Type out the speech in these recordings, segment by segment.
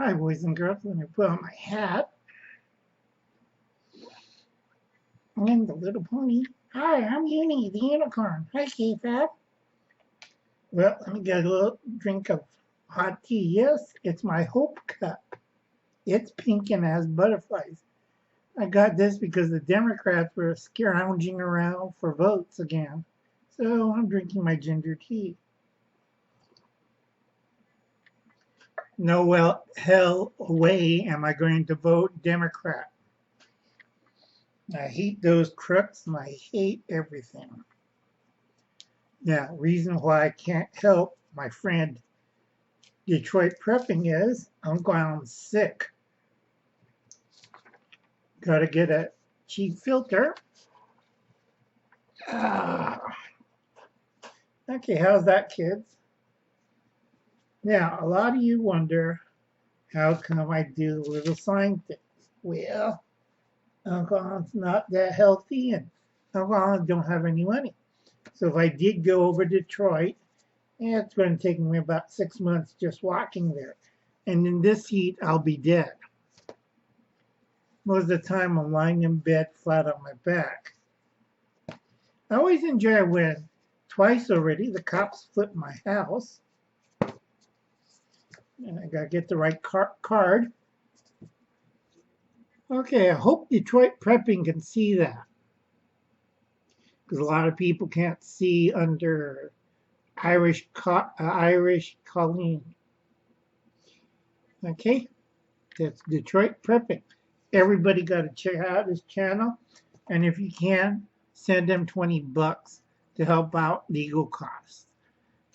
Hi, boys and girls. Let me put on my hat and the little pony. Hi, I'm Uni, the unicorn. Hi, K-Fab. Well, let me get a little drink of hot tea. Yes, it's my Hope Cup. It's pink and has butterflies. I got this because the Democrats were scrounging around for votes again. So I'm drinking my ginger tea. No, well, hell way am I going to vote Democrat. I hate those crooks and I hate everything. Now, reason why I can't help my friend Detroit Prepping is Uncle Alan's sick. Gotta get a cheap filter. Ah. Okay, how's that, kids? Now, a lot of you wonder, how come I do the little sign thing? Well, Uncle Alan's not that healthy and Uncle Alan don't have any money. So if I did go over Detroit, it's going to take me about 6 months just walking there. And in this heat, I'll be dead. Most of the time, I'm lying in bed flat on my back. I always enjoy when, twice already, the cops flipped my house. And I got to get the right card. Okay, I hope Detroit Prepping can see that. Because a lot of people can't see under Irish Colleen. Okay, that's Detroit Prepping. Everybody got to check out his channel. And if you can, send him $20 to help out legal costs.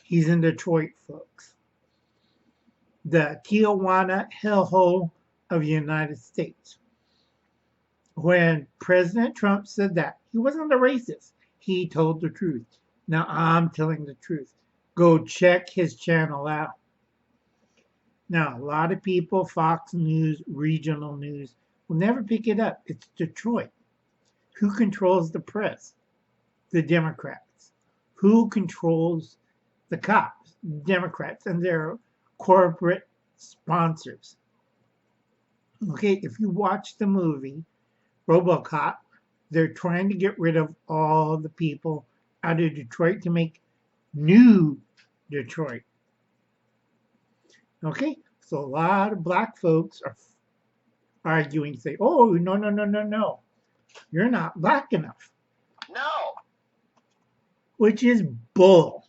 He's in Detroit, folks. The Tijuana hellhole of the United States. When President Trump said that, he wasn't a racist. He told the truth. Now I'm telling the truth. Go check his channel out. Now, a lot of people, Fox News, regional news, will never pick it up. It's Detroit. Who controls the press? The Democrats. Who controls the cops? Democrats and their corporate sponsors. Okay, if you watch the movie RoboCop, they're trying to get rid of all the people out of Detroit to make new Detroit. Okay, so a lot of black folks are arguing, say, oh, no. You're not black enough. No. Which is bull.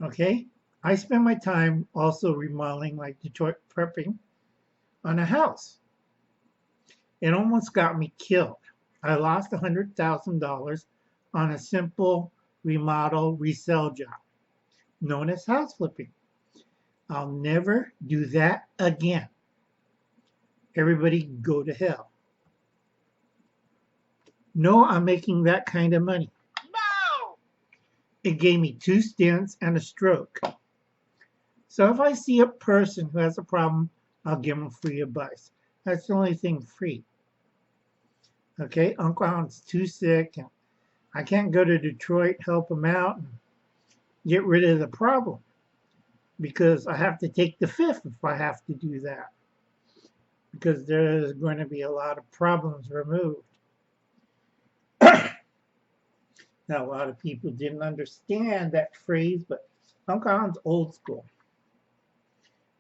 Okay, I spend my time also remodeling, like Detroit Prepping, on a house. It almost got me killed. I lost $100,000 on a simple remodel resale job known as house flipping. I'll never do that again. Everybody go to hell. No, I'm making that kind of money. No. It gave me 2 stents and a stroke. So if I see a person who has a problem, I'll give them free advice. That's the only thing free. Okay, Uncle Alan's too sick, and I can't go to Detroit, help him out, and get rid of the problem. Because I have to take the fifth if I have to do that. Because there's going to be a lot of problems removed. Now, a lot of people didn't understand that phrase, but Uncle Alan's old school.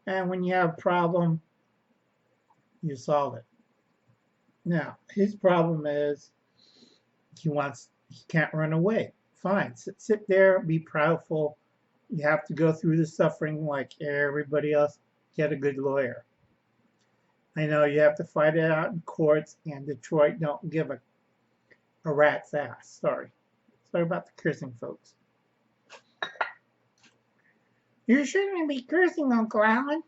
And when you have a problem, you solve it. Now, his problem is he can't run away. Fine, sit there, be proudful. You have to go through the suffering like everybody else. Get a good lawyer. I know you have to fight it out in courts, and Detroit don't give a rat's ass. Sorry about the cursing, folks. You shouldn't be cursing, Uncle Alan.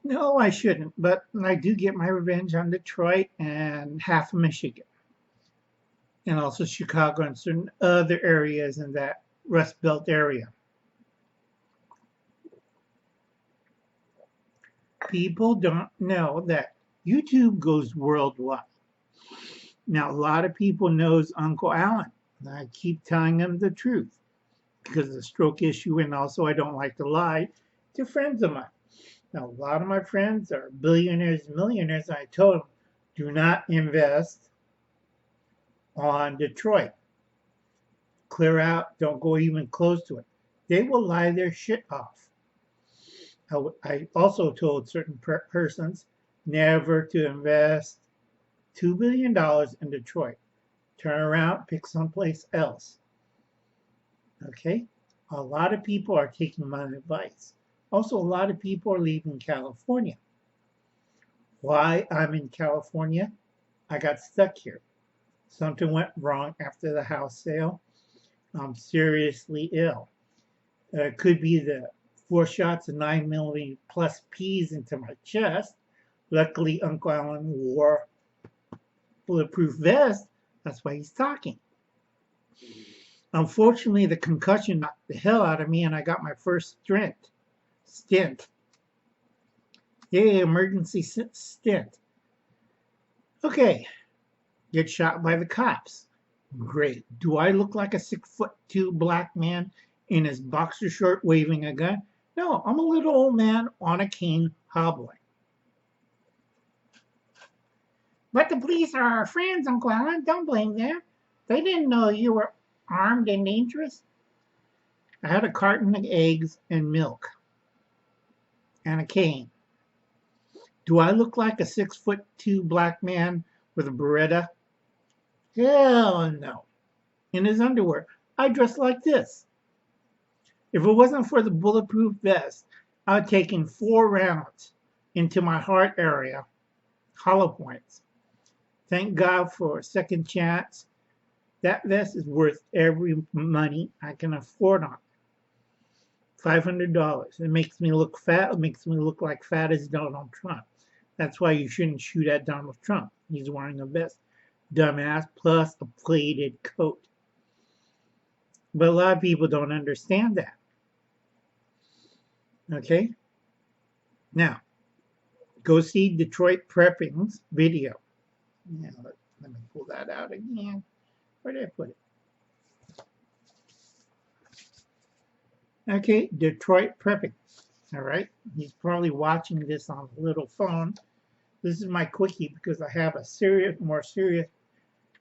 No, I shouldn't, but I do get my revenge on Detroit and half of Michigan. And also Chicago and certain other areas in that Rust Belt area. People don't know that YouTube goes worldwide. Now, a lot of people knows Uncle Alan. And I keep telling them the truth. because of the stroke issue, and also I don't like to lie to friends of mine. Now, a lot of my friends are billionaires and millionaires, and I told them, do not invest on Detroit. Clear out, don't go even close to it. They will lie their shit off. I also told certain persons never to invest $2 billion in Detroit. Turn around, pick someplace else. Okay? A lot of people are taking my advice. Also, a lot of people are leaving California. Why I'm in California? I got stuck here. Something went wrong after the house sale. I'm seriously ill. It could be the 4 shots of 9mm plus P's into my chest. Luckily, Uncle Alan wore bulletproof vest. That's why he's talking. Unfortunately, the concussion knocked the hell out of me, and I got my first stint. Yay, emergency stint. Okay, get shot by the cops. Great. Do I look like a 6'2" black man in his boxer short waving a gun? No, I'm a little old man on a cane hobbling. But the police are our friends, Uncle Alan. Don't blame them. They didn't know you were armed and dangerous. I had a carton of eggs and milk and a cane. Do I look like a 6'2" black man with a Beretta? Hell no. In his underwear, I dress like this. If it wasn't for the bulletproof vest, I would have taken 4 rounds into my heart area, hollow points. Thank God for a second chance. That vest is worth every money I can afford on it. $500. It makes me look fat. It makes me look like fat as Donald Trump. That's why you shouldn't shoot at Donald Trump. He's wearing a vest, dumbass, plus a plated coat. But a lot of people don't understand that. Okay? Now, go see Detroit Preppin's video. Yeah, let me pull that out again. Where did I put it? Okay, Detroit Preppin. All right, he's probably watching this on a little phone. This is my quickie because I have a more serious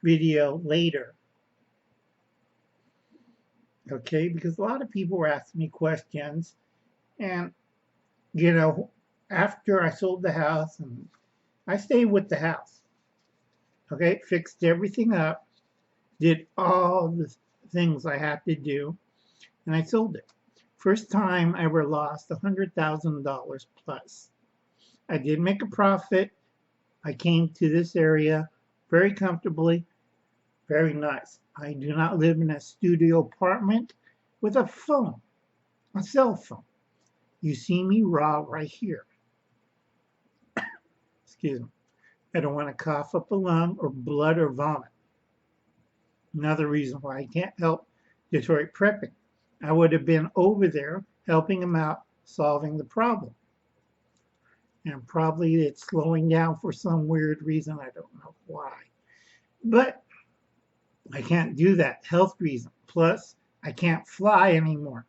video later. Okay, because a lot of people were asking me questions, and you know, after I sold the house, and I stayed with the house. Okay, fixed everything up, did all the things I had to do, and I sold it. First time I ever lost $100,000 plus. I did make a profit. I came to this area very comfortably, very nice. I do not live in a studio apartment with a phone, a cell phone. You see me raw right here. Excuse me. I don't want to cough up a lung or blood or vomit. Another reason why I can't help Detroit Preppin. I would have been over there helping him out solving the problem. And probably it's slowing down for some weird reason. I don't know why. But I can't do that. Health reason. Plus, I can't fly anymore.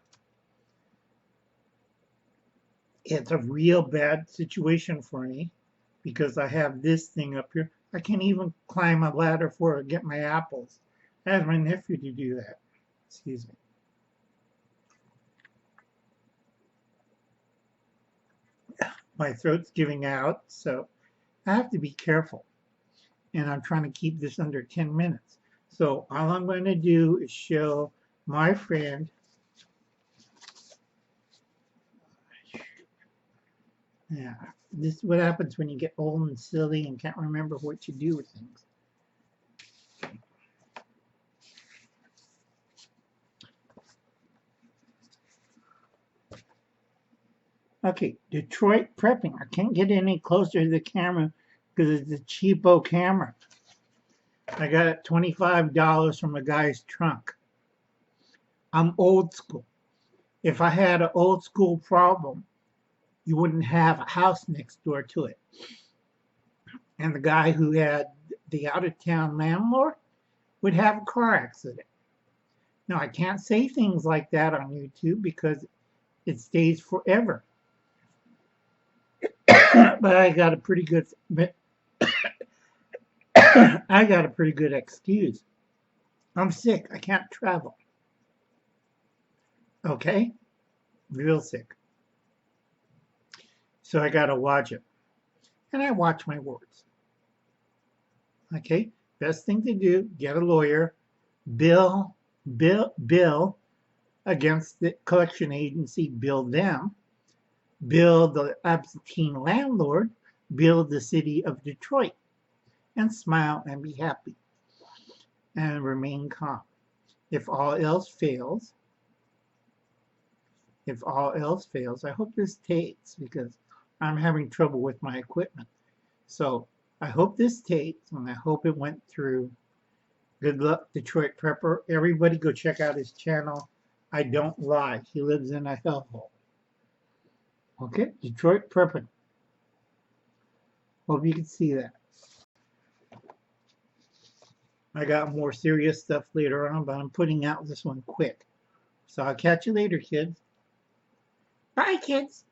It's a real bad situation for me because I have this thing up here. I can't even climb a ladder for it, get my apples. I had my nephew to do that. Excuse me. My throat's giving out, so I have to be careful. And I'm trying to keep this under 10 minutes. So all I'm going to do is show my friend. Yeah, this is what happens when you get old and silly and can't remember what you do with things. Okay, Detroit Preppin. I can't get any closer to the camera because it's a cheapo camera. I got it $25 from a guy's trunk. I'm old school. If I had an old school problem, you wouldn't have a house next door to it. And the guy who had the out-of-town landlord would have a car accident. Now, I can't say things like that on YouTube because it stays forever. But I got a pretty good I got a pretty good excuse. I'm sick. I can't travel. Okay? Real sick. So I got to watch it. And I watch my words. Okay? Best thing to do, get a lawyer, bill against the collection agency, bill them, bill the absentee landlord, bill the city of Detroit, and smile and be happy and remain calm. If all else fails, I hope this takes because I'm having trouble with my equipment. So I hope this takes, and I hope it went through. Good luck, Detroit Prepper. Everybody go check out his channel. I don't lie. He lives in a hellhole. Okay, Detroit Preppin. Hope you can see that. I got more serious stuff later on, but I'm putting out this one quick. So I'll catch you later, kids. Bye, kids.